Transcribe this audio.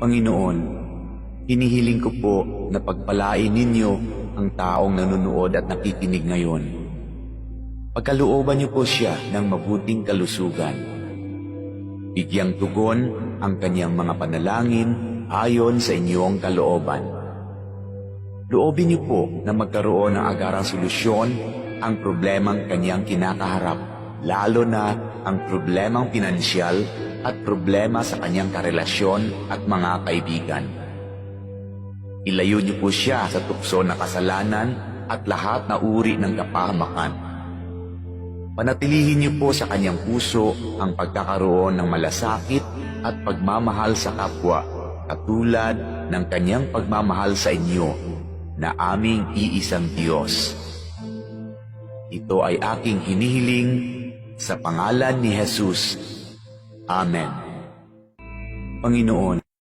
Panginoon, hinihiling ko po na pagpalain ninyo ang taong nanonood at nakikinig ngayon. Pagkalooban niyo po siya ng mabuting kalusugan. Bigyang tugon ang kanyang mga panalangin ayon sa inyong kalooban. Loobin niyo po na magkaroon ng agarang solusyon ang problemang kanyang kinakaharap, lalo na ang problemang pinansyal at problema sa kanyang karelasyon at mga kaibigan. Ilayo niyo po siya sa tukso ng kasalanan at lahat na uri ng kapahamakan. Panatilihin niyo po sa kanyang puso ang pagkakaroon ng malasakit at pagmamahal sa kapwa, katulad ng kanyang pagmamahal sa inyo na aming iisang Diyos. Ito ay aking hinihiling sa pangalan ni Jesus. Amen. Panginoon,